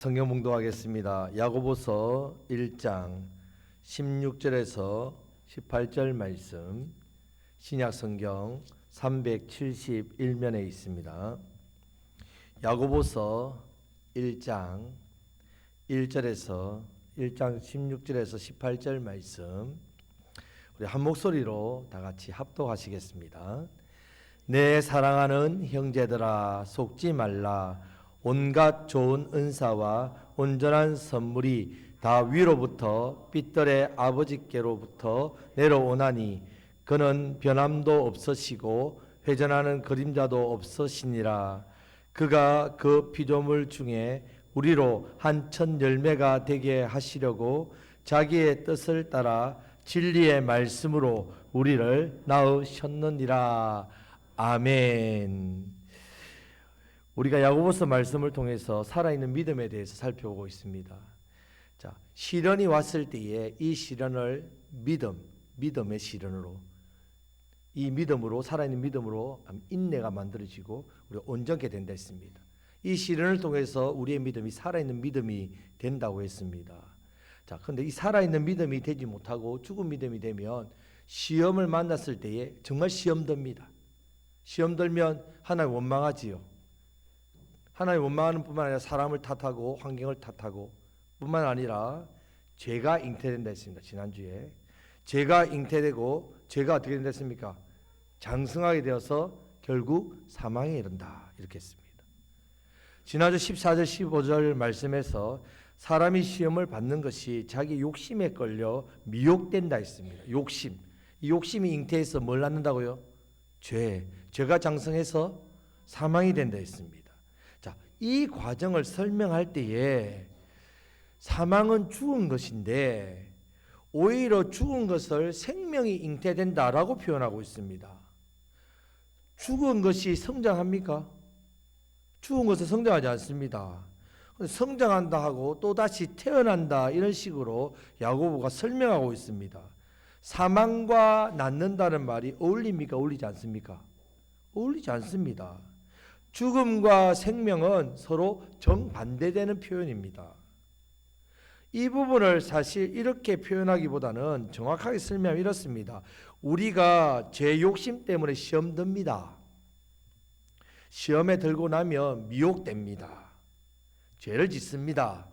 성경 봉독하겠습니다. 야고보서 1장 16절에서 18절 말씀, 신약 성경 371면에 있습니다. 야고보서 1장 16절에서 18절 말씀, 우리 한 목소리로 다 같이 합독하시겠습니다. 내 사랑하는 형제들아, 속지 말라. 온갖 좋은 은사와 온전한 선물이 다 위로부터 빛들의 아버지께로부터 내려오나니 그는 변함도 없으시고 회전하는 그림자도 없으시니라. 그가 그 피조물 중에 우리로 한 첫 열매가 되게 하시려고 자기의 뜻을 따라 진리의 말씀으로 우리를 낳으셨느니라. 아멘. 우리가 야고보서 말씀을 통해서 살아있는 믿음에 대해서 살펴보고 있습니다. 자, 시련이 왔을 때에 이 시련을 믿음의 시련으로, 이 믿음으로, 살아있는 믿음으로 인내가 만들어지고 우리가 온전케 된다 했습니다. 이 시련을 통해서 우리의 믿음이 살아있는 믿음이 된다고 했습니다. 자, 그런데 이 살아있는 믿음이 되지 못하고 죽은 믿음이 되면 시험을 만났을 때에 정말 시험 듭니다. 시험 들면 하나님 원망하지요. 하나님 원망하는 뿐만 아니라 사람을 탓하고 환경을 탓하고 뿐만 아니라 죄가 잉태된다 했습니다. 지난주에 죄가 잉태되고 죄가 어떻게 된다 했습니까? 장성하게 되어서 결국 사망에 이른다 이렇게 했습니다. 지난주 14절 15절 말씀에서 사람이 시험을 받는 것이 자기 욕심에 걸려 미혹된다 했습니다. 욕심, 이 욕심이 잉태해서 뭘 낳는다고요? 죄가 장성해서 사망이 된다 했습니다. 자, 이 과정을 설명할 때에 사망은 죽은 것인데 오히려 죽은 것을 생명이 잉태된다라고 표현하고 있습니다. 죽은 것이 성장합니까? 죽은 것은 성장하지 않습니다. 성장한다 하고 또다시 태어난다 이런 식으로 야고보가 설명하고 있습니다. 사망과 낫는다는 말이 어울립니까? 어울리지 않습니까? 어울리지 않습니다. 죽음과 생명은 서로 정반대되는 표현입니다. 이 부분을 사실 이렇게 표현하기보다는 정확하게 설명하면 이렇습니다. 우리가 죄 욕심 때문에 시험 듭니다. 시험에 들고 나면 미혹됩니다. 죄를 짓습니다.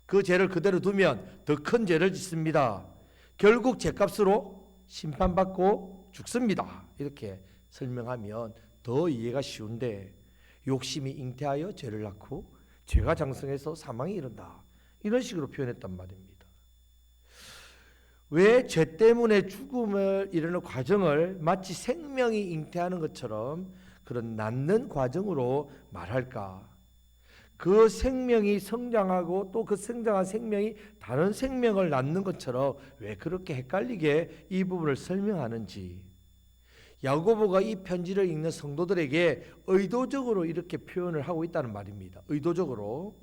그 죄를 그대로 두면 더 큰 죄를 짓습니다. 결국 죄값으로 심판받고 죽습니다. 이렇게 설명하면 더 이해가 쉬운데 욕심이 잉태하여 죄를 낳고 죄가 장성해서 사망에 이른다. 이런 식으로 표현했단 말입니다. 왜 죄 때문에 죽음을 이르는 과정을 마치 생명이 잉태하는 것처럼 그런 낳는 과정으로 말할까? 그 생명이 성장하고 또 그 성장한 생명이 다른 생명을 낳는 것처럼 왜 그렇게 헷갈리게 이 부분을 설명하는지, 야고보가 이 편지를 읽는 성도들에게 의도적으로 이렇게 표현을 하고 있다는 말입니다. 의도적으로.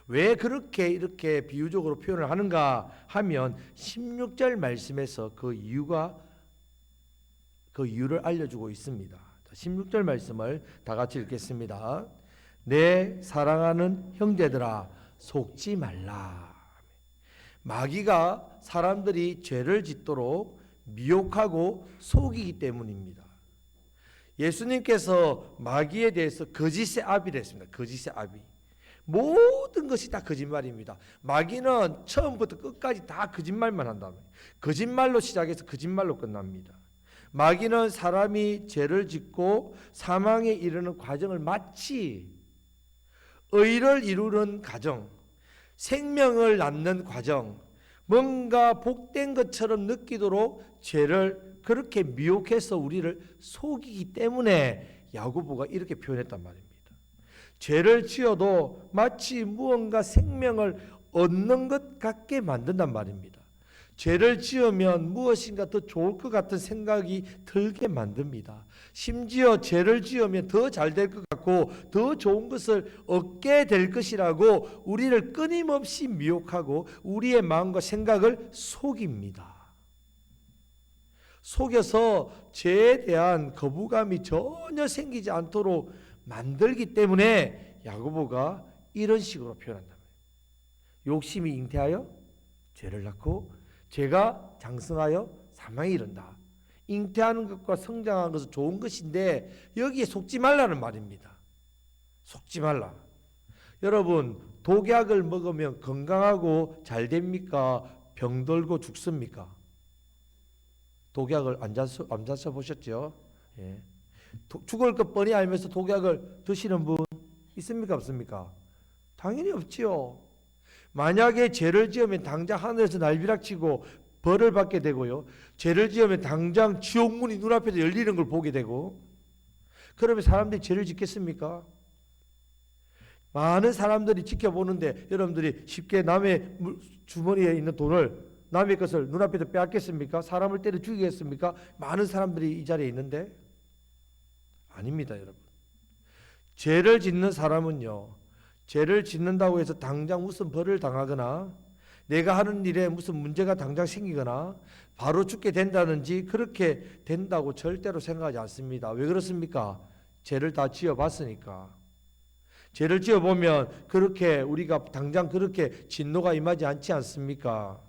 왜 그렇게 이렇게 비유적으로 표현을 하는가 하면 16절 말씀에서 그 이유를 알려주고 있습니다. 16절 말씀을 다 같이 읽겠습니다. 내 사랑하는 형제들아, 속지 말라. 마귀가 사람들이 죄를 짓도록 미혹하고 속이기 때문입니다. 예수님께서 마귀에 대해서 거짓의 아비라 했습니다. 거짓의 아비. 모든 것이 다 거짓말입니다. 마귀는 처음부터 끝까지 다 거짓말만 한다. 거짓말로 시작해서 거짓말로 끝납니다. 마귀는 사람이 죄를 짓고 사망에 이르는 과정을 마치 의를 이루는 과정, 생명을 낳는 과정, 뭔가 복된 것처럼 느끼도록 죄를 그렇게 미혹해서 우리를 속이기 때문에 야고보가 이렇게 표현했단 말입니다. 죄를 지어도 마치 무언가 생명을 얻는 것 같게 만든단 말입니다. 죄를 지으면 무엇인가 더 좋을 것 같은 생각이 들게 만듭니다. 심지어 죄를 지으면 더 잘 될 것 같고 더 좋은 것을 얻게 될 것이라고 우리를 끊임없이 미혹하고 우리의 마음과 생각을 속입니다. 속여서 죄에 대한 거부감이 전혀 생기지 않도록 만들기 때문에 야고보가 이런 식으로 표현한다. 욕심이 잉태하여 죄를 낳고 죄가 장성하여 사망에 이른다. 잉태하는 것과 성장하는 것은 좋은 것인데 여기에 속지 말라는 말입니다. 속지 말라. 여러분, 독약을 먹으면 건강하고 잘 됩니까? 병들고 죽습니까? 독약을 안 자서 보셨죠? 예. 죽을 것 뻔히 알면서 독약을 드시는 분 있습니까? 없습니까? 당연히 없지요. 만약에 죄를 지으면 당장 하늘에서 날벼락치고 벌을 받게 되고요. 죄를 지으면 당장 지옥문이 눈앞에서 열리는 걸 보게 되고, 그러면 사람들이 죄를 짓겠습니까? 많은 사람들이 지켜보는데 여러분들이 쉽게 남의 주머니에 있는 돈을, 남의 것을 눈앞에서 빼앗겠습니까? 사람을 때려 죽이겠습니까? 많은 사람들이 이 자리에 있는데 아닙니다, 여러분. 죄를 짓는 사람은요, 죄를 짓는다고 해서 당장 무슨 벌을 당하거나 내가 하는 일에 무슨 문제가 당장 생기거나 바로 죽게 된다든지 그렇게 된다고 절대로 생각하지 않습니다. 왜 그렇습니까? 죄를 다 지어봤으니까. 죄를 지어보면 그렇게 우리가 당장 그렇게 진노가 임하지 않지 않습니까?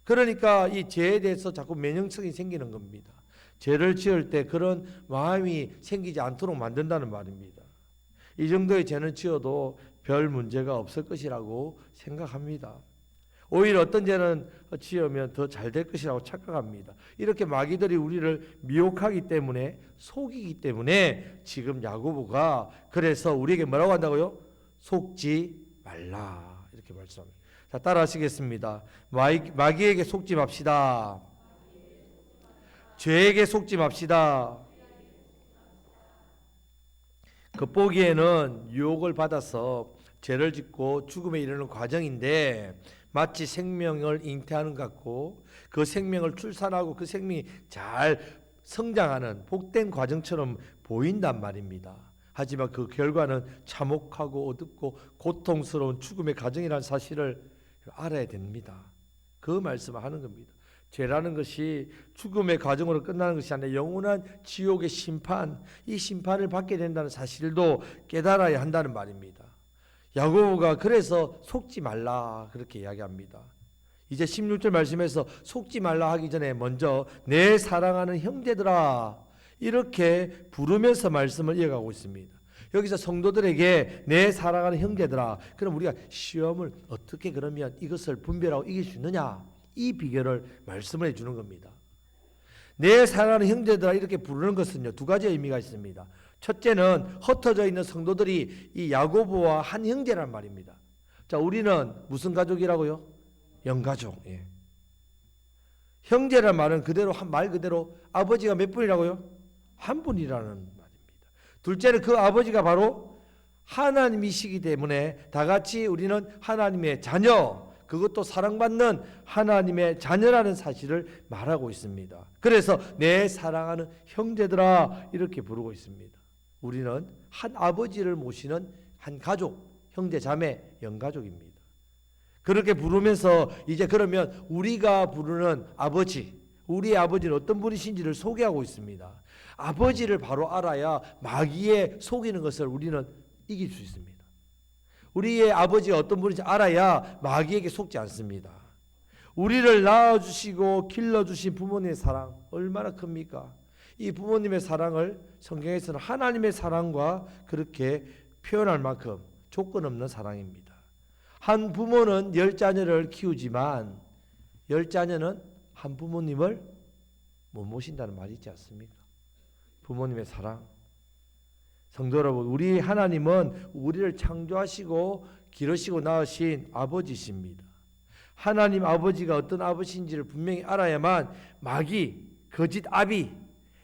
그러니까 이 죄에 대해서 자꾸 면역성이 생기는 겁니다. 죄를 지을 때 그런 마음이 생기지 않도록 만든다는 말입니다. 이 정도의 죄는 지어도 별 문제가 없을 것이라고 생각합니다. 오히려 어떤 죄는 지으면 더 잘 될 것이라고 착각합니다. 이렇게 마귀들이 우리를 미혹하기 때문에, 속이기 때문에 지금 야고보가 그래서 우리에게 뭐라고 한다고요? 속지 말라, 이렇게 말씀합니다. 자, 따라 하시겠습니다. 마귀에게 속지 맙시다. 죄에게 속지 맙시다. 겉보기에는 유혹을 받아서 죄를 짓고 죽음에 이르는 과정인데 마치 생명을 잉태하는 것 같고 그 생명을 출산하고 그 생명이 잘 성장하는 복된 과정처럼 보인단 말입니다. 하지만 그 결과는 참혹하고 어둡고 고통스러운 죽음의 과정이라는 사실을 알아야 됩니다. 그 말씀을 하는 겁니다. 죄라는 것이 죽음의 과정으로 끝나는 것이 아니라 영원한 지옥의 심판, 이 심판을 받게 된다는 사실도 깨달아야 한다는 말입니다. 야고보가 그래서 속지 말라 그렇게 이야기합니다. 이제 16절 말씀에서 속지 말라 하기 전에 먼저 내 사랑하는 형제들아 이렇게 부르면서 말씀을 이어가고 있습니다. 여기서 성도들에게 내 사랑하는 형제들아, 그럼 우리가 시험을 어떻게 그러면 이것을 분별하고 이길 수 있느냐, 이 비결을 말씀을 해주는 겁니다. 내 사랑하는 형제들아 이렇게 부르는 것은요, 두 가지 의미가 있습니다. 첫째는 흩어져 있는 성도들이 이 야고보와 한 형제란 말입니다. 자, 우리는 무슨 가족이라고요? 영가족. 예. 형제란 말은 그대로 말 그대로 아버지가 몇 분이라고요? 한 분이라는 말입니다. 둘째는 그 아버지가 바로 하나님이시기 때문에 다 같이 우리는 하나님의 자녀, 그것도 사랑받는 하나님의 자녀라는 사실을 말하고 있습니다. 그래서 내 사랑하는 형제들아 이렇게 부르고 있습니다. 우리는 한 아버지를 모시는 한 가족, 형제, 자매, 영가족입니다. 그렇게 부르면서 이제 그러면 우리가 부르는 아버지, 우리의 아버지는 어떤 분이신지를 소개하고 있습니다. 아버지를 바로 알아야 마귀에 속이는 것을 우리는 이길 수 있습니다. 우리의 아버지가 어떤 분인지 알아야 마귀에게 속지 않습니다. 우리를 낳아주시고 길러주신 부모님의 사랑 얼마나 큽니까? 이 부모님의 사랑을 성경에서는 하나님의 사랑과 그렇게 표현할 만큼 조건 없는 사랑입니다. 한 부모는 10자녀를 키우지만 10자녀는 한 부모님을 못 모신다는 말이 있지 않습니까? 부모님의 사랑. 성도 여러분, 우리 하나님은 우리를 창조하시고 기르시고 낳으신 아버지십니다. 하나님 아버지가 어떤 아버지인지를 분명히 알아야만 마귀, 거짓 아비,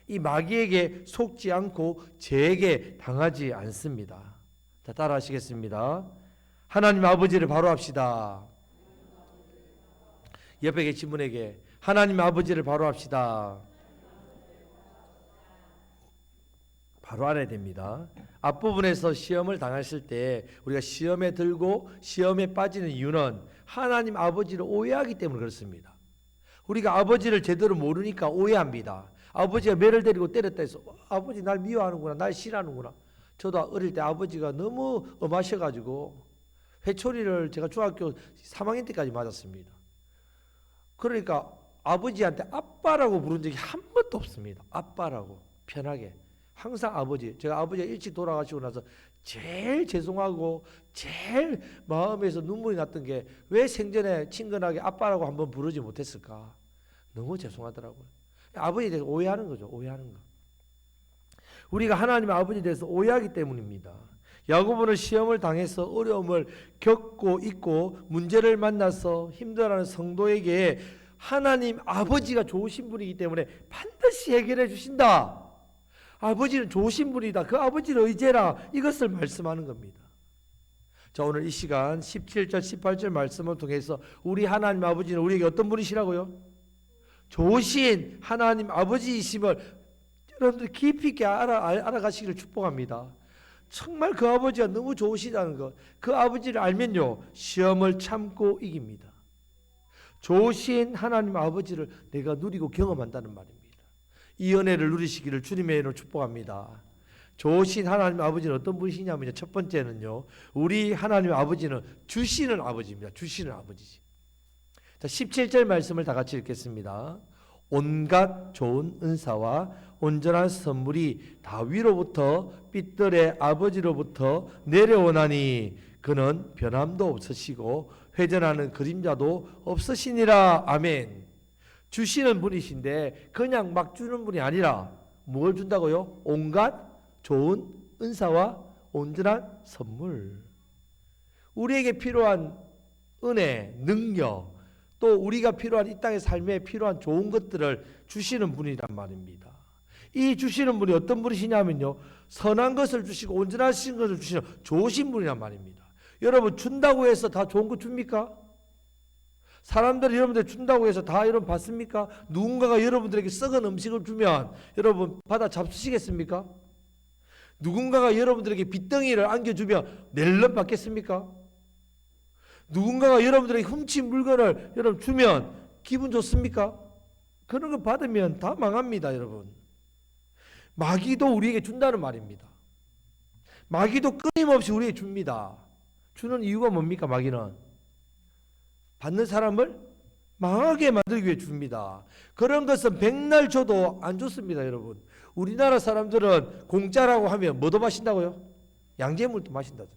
이 마귀에게 속지 않고 죄에게 당하지 않습니다. 자, 따라 하시겠습니다. 하나님 아버지를 바로 합시다. 옆에 계신 분에게 하나님 아버지를 바로 합시다. 바로 알아야 됩니다. 앞부분에서 시험을 당했을 때 우리가 시험에 들고 시험에 빠지는 이유는 하나님 아버지를 오해하기 때문에 그렇습니다. 우리가 아버지를 제대로 모르니까 오해합니다. 아버지가 매를 데리고 때렸다 해서 아버지 날 미워하는구나, 날 싫어하는구나. 저도 어릴 때 아버지가 너무 엄하셔가지고 회초리를 제가 중학교 3학년 때까지 맞았습니다. 그러니까 아버지한테 아빠라고 부른 적이 한 번도 없습니다. 아빠라고 편하게 항상 아버지. 제가 아버지가 일찍 돌아가시고 나서 제일 죄송하고 제일 마음에서 눈물이 났던 게 왜 생전에 친근하게 아빠라고 한번 부르지 못했을까. 너무 죄송하더라고요. 아버지에 대해서 오해하는 거죠. 오해하는 거. 우리가 하나님의 아버지에 대해서 오해하기 때문입니다. 야고보는 시험을 당해서 어려움을 겪고 있고 문제를 만나서 힘들어하는 성도에게 하나님 아버지가 좋으신 분이기 때문에 반드시 해결해 주신다. 아버지는 좋으신 분이다. 그 아버지를 의지해라. 이것을 말씀하는 겁니다. 자, 오늘 이 시간 17절 18절 말씀을 통해서 우리 하나님 아버지는 우리에게 어떤 분이시라고요? 좋으신 하나님 아버지이심을 여러분들 깊이 있게 알아가시기를 축복합니다. 정말 그 아버지가 너무 좋으시다는 것, 그 아버지를 알면요 시험을 참고 이깁니다. 좋으신 하나님 아버지를 내가 누리고 경험한다는 말입니다. 이 은혜를 누리시기를 주님의 이름으로 축복합니다. 좋으신 하나님 아버지는 어떤 분이시냐면요, 첫 번째는요, 우리 하나님 아버지는 주시는 아버지입니다. 주시는 아버지지. 자, 17절 말씀을 다 같이 읽겠습니다. 온갖 좋은 은사와 온전한 선물이 다 위로부터 빛들의 아버지로부터 내려오나니 그는 변함도 없으시고 회전하는 그림자도 없으시니라. 아멘. 주시는 분이신데 그냥 막 주는 분이 아니라 뭘 준다고요? 온갖 좋은 은사와 온전한 선물. 우리에게 필요한 은혜, 능력, 또 우리가 필요한 이 땅의 삶에 필요한 좋은 것들을 주시는 분이란 말입니다. 이 주시는 분이 어떤 분이시냐면요, 선한 것을 주시고 온전하신 것을 주시는 좋으신 분이란 말입니다. 여러분, 준다고 해서 다 좋은 거 줍니까? 사람들이 여러분들 준다고 해서 다 여러분 받습니까? 누군가가 여러분들에게 썩은 음식을 주면 여러분 받아 잡수시겠습니까? 누군가가 여러분들에게 빚덩이를 안겨주면 낼름 받겠습니까? 누군가가 여러분들에게 훔친 물건을 여러분 주면 기분 좋습니까? 그런 거 받으면 다 망합니다, 여러분. 마귀도 우리에게 준다는 말입니다. 마귀도 끊임없이 우리에게 줍니다. 주는 이유가 뭡니까? 마귀는 받는 사람을 망하게 만들기 위해 줍니다. 그런 것은 백날 줘도 안 좋습니다, 여러분. 우리나라 사람들은 공짜라고 하면 뭐도 마신다고요? 양재물도 마신다죠.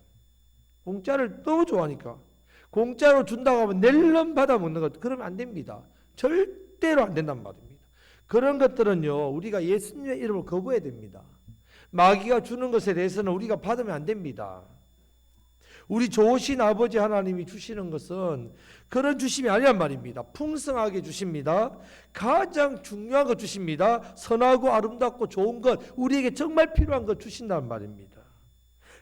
공짜를 너무 좋아하니까. 공짜로 준다고 하면 낼름 받아 먹는 것, 그러면 안 됩니다. 절대로 안 된단 말입니다. 그런 것들은요, 우리가 예수님의 이름을 거부해야 됩니다. 마귀가 주는 것에 대해서는 우리가 받으면 안 됩니다. 우리 좋으신 아버지 하나님이 주시는 것은 그런 주심이 아니란 말입니다. 풍성하게 주십니다. 가장 중요한 것 주십니다. 선하고 아름답고 좋은 것, 우리에게 정말 필요한 것 주신다는 말입니다.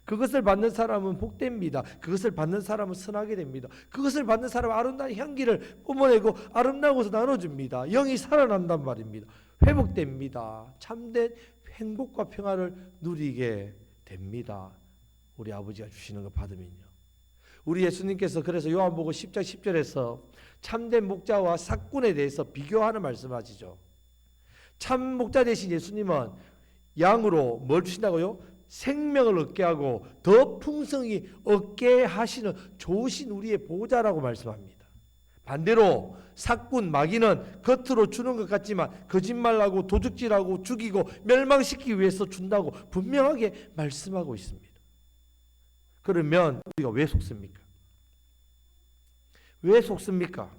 그것을 받는 사람은 복됩니다. 그것을 받는 사람은 선하게 됩니다. 그것을 받는 사람은 아름다운 향기를 뿜어내고 아름다운 것을 나눠줍니다. 영이 살아난단 말입니다. 회복됩니다. 참된 행복과 평화를 누리게 됩니다. 우리 아버지가 주시는 거 받으면요. 우리 예수님께서 그래서 요한복음 10장 10절에서 참된 목자와 삭군에 대해서 비교하는 말씀하시죠. 참 목자 되신 예수님은 양으로 뭘 주신다고요? 생명을 얻게 하고 더 풍성히 얻게 하시는 좋으신 우리의 보호자라고 말씀합니다. 반대로 삭군 마귀는 겉으로 주는 것 같지만 거짓말하고 도둑질하고 죽이고 멸망시키기 위해서 준다고 분명하게 말씀하고 있습니다. 그러면 우리가 왜 속습니까? 왜 속습니까?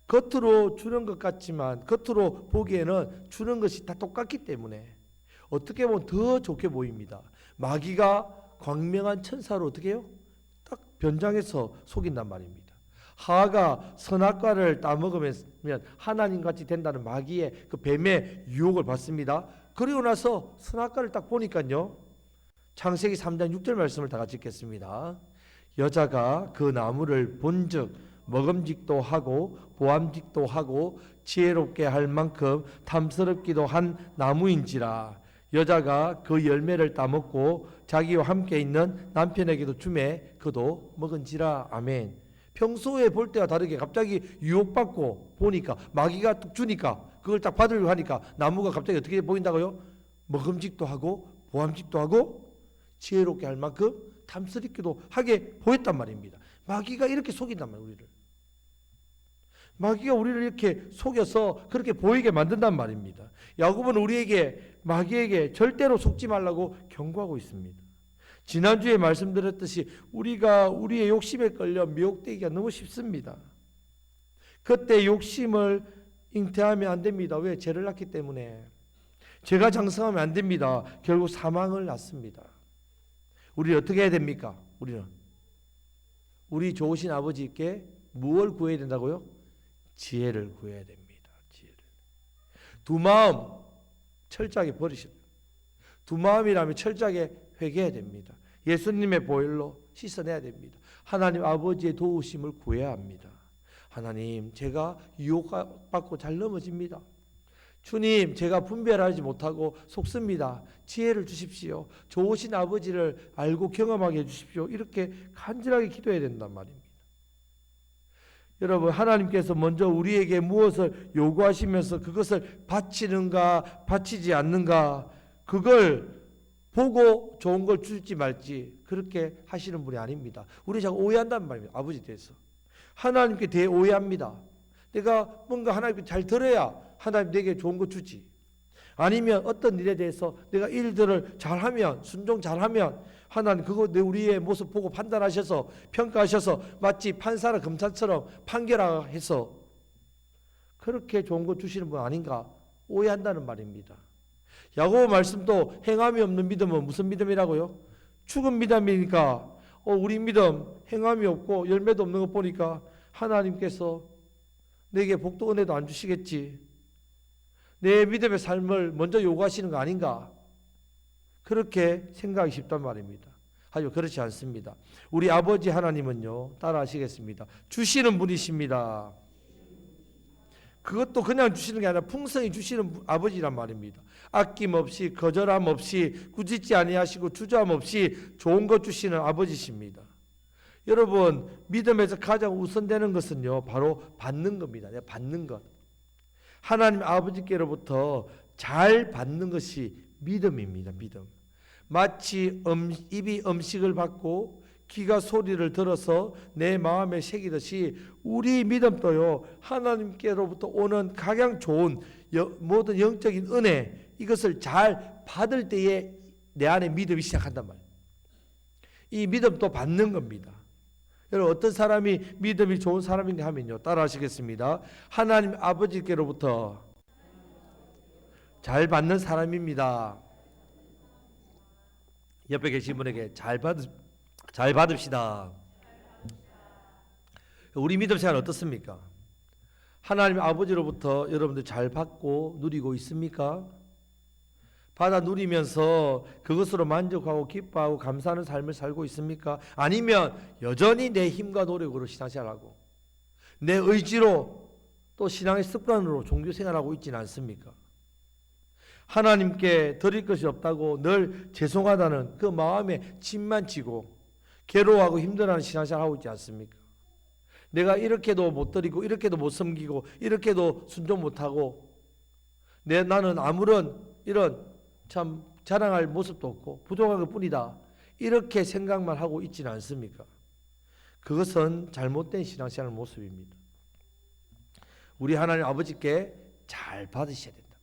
겉으로 주는 것 같지만 겉으로 보기에는 주는 것이 다 똑같기 때문에 어떻게 보면 더 좋게 보입니다. 마귀가 광명한 천사로 어떻게 해요? 딱 변장해서 속인단 말입니다. 하가 선악과를 따먹으면 하나님같이 된다는 마귀의 그 뱀의 유혹을 받습니다. 그리고 나서 선악과를 딱 보니까요, 창세기 3장 6절 말씀을 다 같이 읽겠습니다. 여자가 그 나무를 본즉 먹음직도 하고 보암직도 하고 지혜롭게 할 만큼 탐스럽기도 한 나무인지라. 여자가 그 열매를 따먹고 자기와 함께 있는 남편에게도 주매 그도 먹은지라. 아멘. 평소에 볼 때와 다르게 갑자기 유혹받고 보니까 마귀가 뚝 주니까 그걸 딱 받으려고 하니까 나무가 갑자기 어떻게 보인다고요? 먹음직도 하고 보암직도 하고 지혜롭게 할 만큼 탐스럽기도 하게 보였단 말입니다. 마귀가 이렇게 속인단 말이에요. 우리를. 마귀가 우리를 이렇게 속여서 그렇게 보이게 만든단 말입니다. 야곱은 우리에게 마귀에게 절대로 속지 말라고 경고하고 있습니다. 지난주에 말씀드렸듯이 우리가 우리의 욕심에 끌려 미혹되기가 너무 쉽습니다. 그때 욕심을 잉태하면 안 됩니다. 왜? 죄를 낳기 때문에. 죄가 장성하면 안 됩니다. 결국 사망을 낳습니다. 우리 어떻게 해야 됩니까? 우리 좋으신 아버지께 무엇을 구해야 된다고요? 지혜를 구해야 됩니다. 지혜를. 두 마음 철저하게 버리셔야 돼요. 두 마음이라면 철저하게 회개해야 됩니다. 예수님의 보혈로 씻어내야 됩니다. 하나님 아버지의 도우심을 구해야 합니다. 하나님, 제가 유혹받고 잘 넘어집니다. 주님, 제가 분별하지 못하고 속습니다. 지혜를 주십시오. 좋으신 아버지를 알고 경험하게 해주십시오. 이렇게 간절하게 기도해야 된단 말입니다. 여러분, 하나님께서 먼저 우리에게 무엇을 요구하시면서 그것을 바치는가 바치지 않는가, 그걸 보고 좋은 걸 줄지 말지 그렇게 하시는 분이 아닙니다. 우리 자꾸 오해한단 말입니다. 아버지에 대해서. 하나님께 대해 오해합니다. 내가 뭔가 하나님께 잘 들어야 하나님 내게 좋은 거 주지. 아니면 어떤 일에 대해서 내가 일들을 잘하면, 순종 잘하면 하나님 그거 우리의 모습 보고 판단하셔서 평가하셔서 마치 판사나 검사처럼 판결해서 그렇게 좋은 거 주시는 분 아닌가 오해한다는 말입니다. 야고보 말씀도 행함이 없는 믿음은 무슨 믿음이라고요? 죽은 믿음이니까 우리 믿음 행함이 없고 열매도 없는 거 보니까 하나님께서 내게 복도 은혜도 안 주시겠지. 내 믿음의 삶을 먼저 요구하시는 거 아닌가? 그렇게 생각하기 쉽단 말입니다. 하지만 그렇지 않습니다. 우리 아버지 하나님은요, 따라 하시겠습니다. 주시는 분이십니다. 그것도 그냥 주시는 게 아니라 풍성히 주시는 아버지란 말입니다. 아낌없이, 거절함 없이, 꾸짖지 아니하시고 주저함 없이 좋은 것 주시는 아버지십니다. 여러분, 믿음에서 가장 우선되는 것은요, 바로 받는 겁니다. 받는 것. 하나님 아버지께로부터 잘 받는 것이 믿음입니다. 믿음. 마치 입이 음식을 받고 귀가 소리를 들어서 내 마음에 새기듯이 우리 믿음도요, 하나님께로부터 오는 가장 좋은 모든 영적인 은혜, 이것을 잘 받을 때에 내 안에 믿음이 시작한단 말이에요. 이 믿음도 받는 겁니다. 여러분, 어떤 사람이 믿음이 좋은 사람인가 하면요, 따라 하시겠습니다. 하나님 아버지께로부터 잘 받는 사람입니다. 옆에 계신 분에게 잘 받읍시다. 우리 믿음 생활 어떻습니까? 하나님 아버지로부터 여러분들 잘 받고 누리고 있습니까? 받아 누리면서 그것으로 만족하고 기뻐하고 감사하는 삶을 살고 있습니까? 아니면 여전히 내 힘과 노력으로 신앙생활하고 내 의지로 또 신앙의 습관으로 종교생활하고 있지는 않습니까? 하나님께 드릴 것이 없다고 늘 죄송하다는 그 마음에 짐만 지고 괴로워하고 힘들어하는 신앙생활하고 있지 않습니까? 내가 이렇게도 못 드리고 이렇게도 못 섬기고 이렇게도 순종 못하고 나는 아무런 이런 참 자랑할 모습도 없고 부족한 것뿐이다, 이렇게 생각만 하고 있지는 않습니까? 그것은 잘못된 신앙생활 모습입니다. 우리 하나님 아버지께 잘 받으셔야 된다.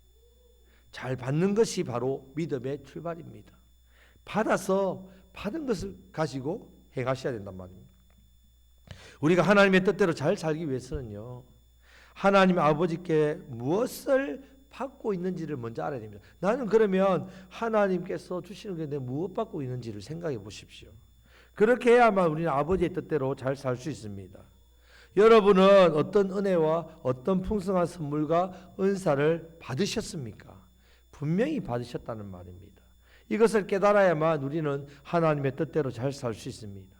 잘 받는 것이 바로 믿음의 출발입니다. 받아서 받은 것을 가지고 행하셔야 된단 말입니다. 우리가 하나님의 뜻대로 잘 살기 위해서는요, 하나님 아버지께 무엇을 받고 있는지를 먼저 알아야 됩니다. 나는 그러면 하나님께서 주시는 게 내가 무엇 받고 있는지를 생각해 보십시오. 그렇게 해야만 우리는 아버지의 뜻대로 잘 살 수 있습니다. 여러분은 어떤 은혜와 어떤 풍성한 선물과 은사를 받으셨습니까? 분명히 받으셨다는 말입니다. 이것을 깨달아야만 우리는 하나님의 뜻대로 잘 살 수 있습니다.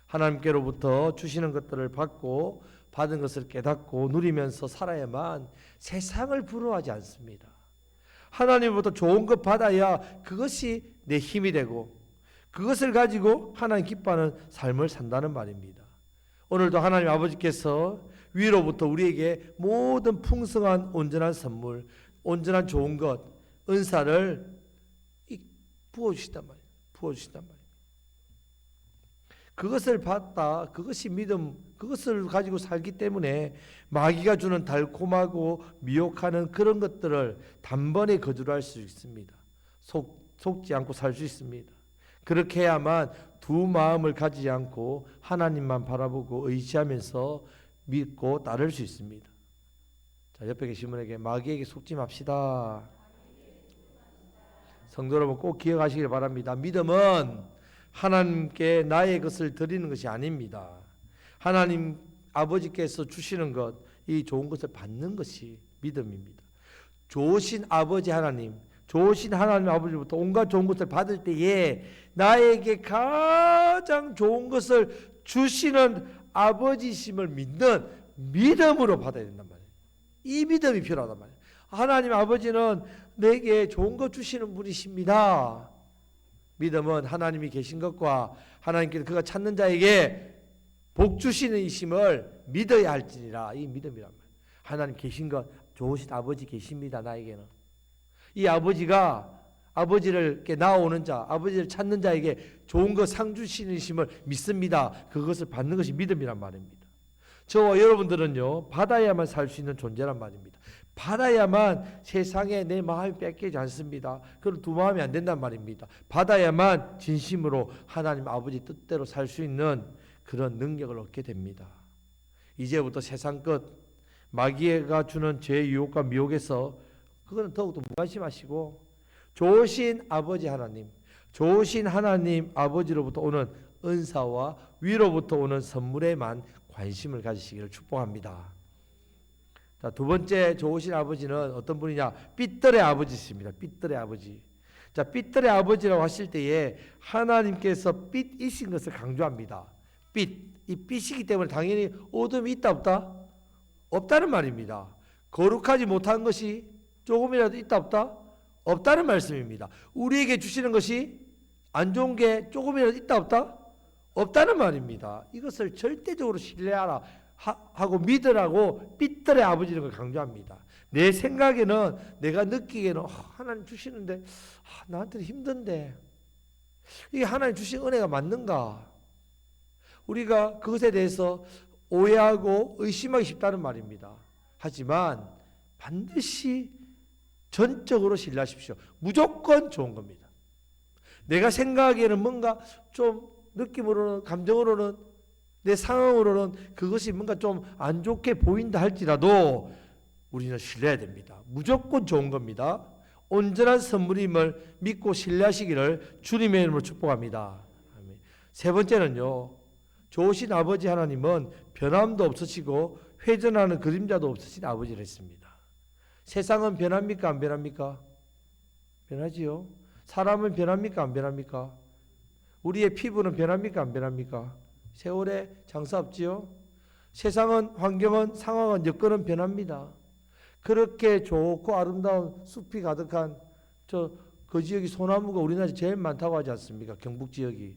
하나님께로부터 주시는 것들을 받고 받은 것을 깨닫고 누리면서 살아야만 세상을 부러워하지 않습니다. 하나님으로부터 좋은 것 받아야 그것이 내 힘이 되고 그것을 가지고 하나님 기뻐하는 삶을 산다는 말입니다. 오늘도 하나님 아버지께서 위로부터 우리에게 모든 풍성한 온전한 선물, 온전한 좋은 것, 은사를 부어주신단 말이에요. 부어주신단 말이에요. 그것을 봤다. 그것이 믿음. 그것을 가지고 살기 때문에 마귀가 주는 달콤하고 미혹하는 그런 것들을 단번에 거절할 수 있습니다. 속지 않고 살 수 있습니다. 그렇게 해야만 두 마음을 가지지 않고 하나님만 바라보고 의지하면서 믿고 따를 수 있습니다. 자, 옆에 계신 분에게 마귀에게 속지 맙시다. 성도 여러분 꼭 기억하시길 바랍니다. 믿음은 하나님께 나의 것을 드리는 것이 아닙니다. 하나님 아버지께서 주시는 것, 이 좋은 것을 받는 것이 믿음입니다. 좋으신 아버지 하나님, 좋으신 하나님 아버지로부터 온갖 좋은 것을 받을 때에 나에게 가장 좋은 것을 주시는 아버지심을 믿는 믿음으로 받아야 된단 말이에요. 이 믿음이 필요하단 말이에요. 하나님 아버지는 내게 좋은 것 주시는 분이십니다. 믿음은 하나님이 계신 것과 하나님께서 그가 찾는 자에게 복 주시는 이심을 믿어야 할지니라. 이 믿음이란 말이에요. 하나님 계신 것, 좋으신 아버지 계십니다. 나에게는. 이 아버지가 아버지를 나아오는 자, 아버지를 찾는 자에게 좋은 것 상 주시는 이심을 믿습니다. 그것을 받는 것이 믿음이란 말입니다. 저와 여러분들은요, 받아야만 살 수 있는 존재란 말입니다. 받아야만 세상에 내 마음이 뺏기지 않습니다. 그럼 두 마음이 안 된단 말입니다. 받아야만 진심으로 하나님 아버지 뜻대로 살 수 있는 그런 능력을 얻게 됩니다. 이제부터 세상 것, 마귀가 주는 죄의 유혹과 미혹에서 그거는 더욱더 무관심하시고 좋으신 아버지 하나님, 좋으신 하나님 아버지로부터 오는 은사와 위로부터 오는 선물에만 관심을 가지시기를 축복합니다. 자, 두 번째 좋으신 아버지는 어떤 분이냐? 삐뚤의 아버지십니다. 삐뚤의 아버지. 자, 삐뚤의 아버지라고 하실 때에 하나님께서 삐이신 것을 강조합니다. 삐, 이 삐이기 때문에 당연히 어둠이 있다 없다? 없다는 말입니다. 거룩하지 못한 것이 조금이라도 있다 없다? 없다는 말씀입니다. 우리에게 주시는 것이 안 좋은 게 조금이라도 있다 없다? 없다는 말입니다. 이것을 절대적으로 신뢰하라 하고 믿으라고 삐뚤의 아버지라는 걸 강조합니다. 내 생각에는, 내가 느끼기에는 하나님 주시는데 나한테는 힘든데 이게 하나님 주신 은혜가 맞는가? 우리가 그것에 대해서 오해하고 의심하기 쉽다는 말입니다. 하지만 반드시 전적으로 신뢰하십시오. 무조건 좋은 겁니다. 내가 생각하기에는 뭔가 좀 느낌으로는, 감정으로는, 내 상황으로는 그것이 뭔가 좀 안 좋게 보인다 할지라도 우리는 신뢰해야 됩니다. 무조건 좋은 겁니다. 온전한 선물임을 믿고 신뢰하시기를 주님의 이름으로 축복합니다. 아멘. 세 번째는요, 좋으신 아버지 하나님은 변함도 없으시고 회전하는 그림자도 없으신 아버지를 했습니다. 세상은 변합니까? 안 변합니까? 변하지요. 사람은 변합니까? 안 변합니까? 우리의 피부는 변합니까? 안 변합니까? 세월에 장사 없지요. 세상은, 환경은, 상황은, 여건은 변합니다. 그렇게 좋고 아름다운 숲이 가득한 그 지역이 소나무가 우리나라에서 제일 많다고 하지 않습니까? 경북 지역이.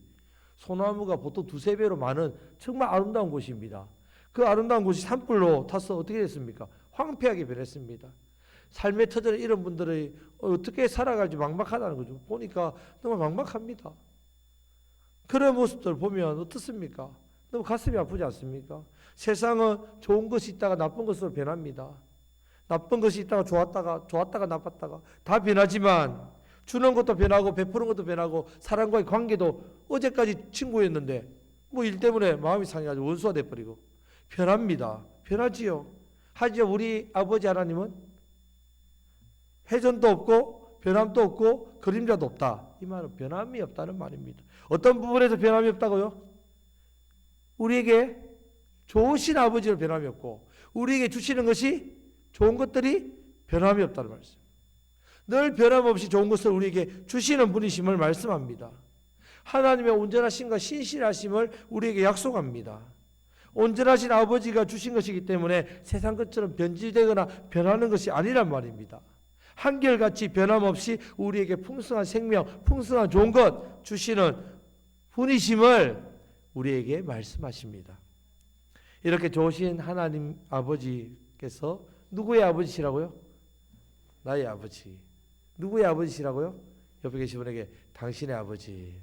소나무가 보통 두세 배로 많은 정말 아름다운 곳입니다. 그 아름다운 곳이 산불로 타서 어떻게 됐습니까? 황폐하게 변했습니다. 삶의 터전에 이런 분들이 어떻게 살아갈지 막막하다는 거죠. 보니까 너무 막막합니다. 그런 모습들 보면 어떻습니까? 너무 가슴이 아프지 않습니까? 세상은 좋은 것이 있다가 나쁜 것으로 변합니다. 나쁜 것이 있다가 좋았다가 나빴다가 다 변하지만 주는 것도 변하고 베푸는 것도 변하고 사람과의 관계도 어제까지 친구였는데 뭐 일 때문에 마음이 상해가지고 원수가 돼버리고 변합니다. 변하지요. 하지만 우리 아버지 하나님은 회전도 없고 변함도 없고 그림자도 없다. 이 말은 변함이 없다는 말입니다. 어떤 부분에서 변함이 없다고요? 우리에게 좋으신 아버지로 변함이 없고 우리에게 주시는 것이 좋은 것들이 변함이 없다는 말씀. 늘 변함없이 좋은 것을 우리에게 주시는 분이심을 말씀합니다. 하나님의 온전하심과 신실하심을 우리에게 약속합니다. 온전하신 아버지가 주신 것이기 때문에 세상 것처럼 변질되거나 변하는 것이 아니란 말입니다. 한결같이 변함없이 우리에게 풍성한 생명, 풍성한 좋은 것 주시는 분이심을 우리에게 말씀하십니다. 이렇게 좋으신 하나님 아버지께서 누구의 아버지시라고요? 나의 아버지. 누구의 아버지시라고요? 옆에 계신 분에게 당신의 아버지.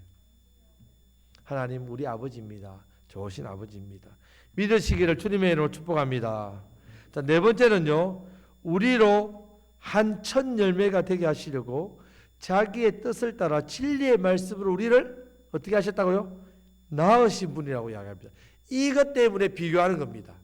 하나님 우리 아버지입니다. 좋으신 아버지입니다. 믿으시기를 주님의 이름으로 축복합니다. 자, 네 번째는요, 우리로 한 첫 열매가 되게 하시려고 자기의 뜻을 따라 진리의 말씀으로 우리를 어떻게 하셨다고요? 낳으신 분이라고 이야기합니다. 이것 때문에 비교하는 겁니다.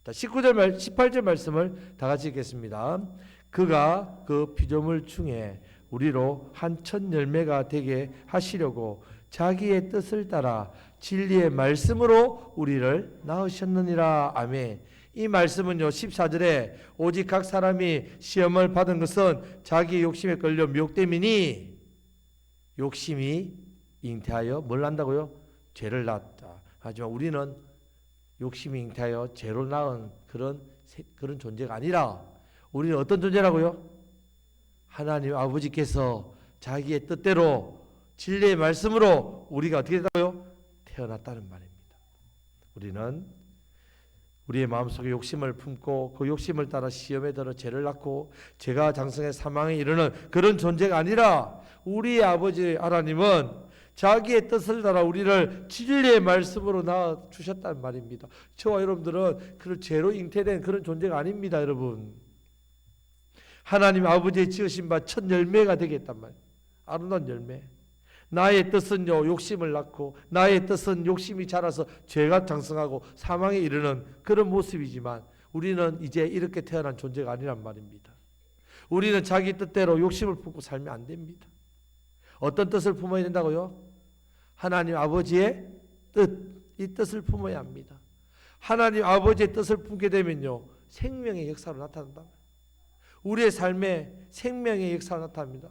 자, 18절 말씀을 다 같이 읽겠습니다. 그가 그 피조물 중에 우리로 한 첫 열매가 되게 하시려고 자기의 뜻을 따라 진리의 말씀으로 우리를 낳으셨느니라. 아멘. 이 말씀은요, 14절에 오직 각 사람이 시험을 받은 것은 자기 욕심에 끌려 미혹됨이니 욕심이 잉태하여 뭘 낳는다고요? 죄를 낳았다. 하지만 우리는 욕심이 잉태하여 죄로 낳은 그런 존재가 아니라 우리는 어떤 존재라고요? 하나님 아버지께서 자기의 뜻대로 진리의 말씀으로 우리가 어떻게 됐다고요? 태어났다는 말입니다. 우리는 우리의 마음속에 욕심을 품고 그 욕심을 따라 시험에 들어 죄를 낳고 죄가 장성해 사망에 이르는 그런 존재가 아니라 우리의 아버지 하나님은 자기의 뜻을 따라 우리를 진리의 말씀으로 낳아 주셨단 말입니다. 저와 여러분들은 그런 죄로 잉태된 그런 존재가 아닙니다, 여러분. 하나님 아버지의 지으신 바 첫 열매가 되겠단 말이에요. 아름다운 열매. 나의 뜻은요, 욕심을 낳고 나의 뜻은 욕심이 자라서 죄가 장성하고 사망에 이르는 그런 모습이지만 우리는 이제 이렇게 태어난 존재가 아니란 말입니다. 우리는 자기 뜻대로 욕심을 품고 살면 안 됩니다. 어떤 뜻을 품어야 된다고요? 하나님 아버지의 뜻, 이 뜻을 품어야 합니다. 하나님 아버지의 뜻을 품게 되면요, 생명의 역사로 나타난다. 우리의 삶에 생명의 역사가 나타납니다.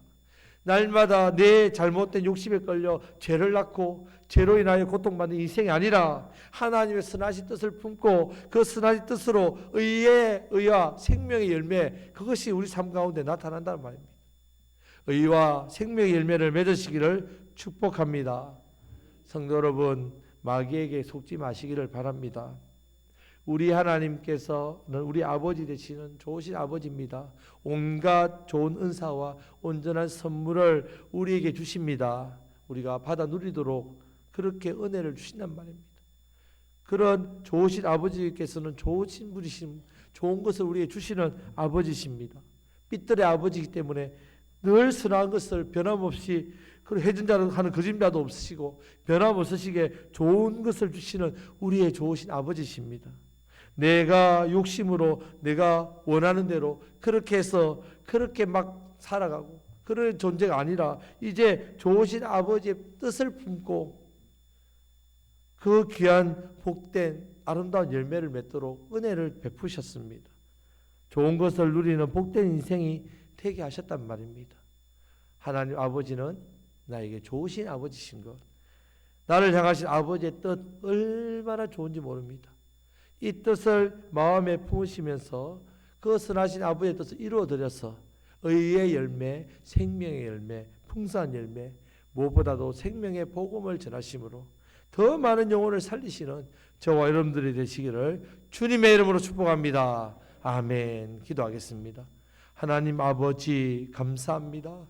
날마다 내 잘못된 욕심에 끌려 죄를 낳고 죄로 인하여 고통받는 인생이 아니라 하나님의 선하신 뜻을 품고 그 선하신 뜻으로 의와 생명의 열매, 그것이 우리 삶 가운데 나타난다는 말입니다. 의와 생명의 열매를 맺으시기를 축복합니다. 성도 여러분, 마귀에게 속지 마시기를 바랍니다. 우리 하나님께서는 우리 아버지 되시는 좋으신 아버지입니다. 온갖 좋은 은사와 온전한 선물을 우리에게 주십니다. 우리가 받아 누리도록 그렇게 은혜를 주신단 말입니다. 그런 좋으신 아버지께서는 좋으신 분이신, 좋은 것을 우리에게 주시는 아버지십니다. 삐뚤의 아버지이기 때문에 늘 선한 것을 변함없이 해준 자는 하는 거짓말도 없으시고 변함없으시게 좋은 것을 주시는 우리의 좋으신 아버지십니다. 내가 욕심으로 내가 원하는 대로 그렇게 해서 그렇게 막 살아가고 그런 존재가 아니라 이제 좋으신 아버지의 뜻을 품고 그 귀한 복된 아름다운 열매를 맺도록 은혜를 베푸셨습니다. 좋은 것을 누리는 복된 인생이 되게 하셨단 말입니다. 하나님 아버지는 나에게 좋으신 아버지신 것, 나를 향하신 아버지의 뜻 얼마나 좋은지 모릅니다. 이 뜻을 마음에 품으시면서 그 선하신 아버지의 뜻을 이루어드려서 의의 열매, 생명의 열매, 풍성한 열매, 무엇보다도 생명의 복음을 전하심으로 더 많은 영혼을 살리시는 저와 여러분들이 되시기를 주님의 이름으로 축복합니다. 아멘. 기도하겠습니다. 하나님 아버지 감사합니다.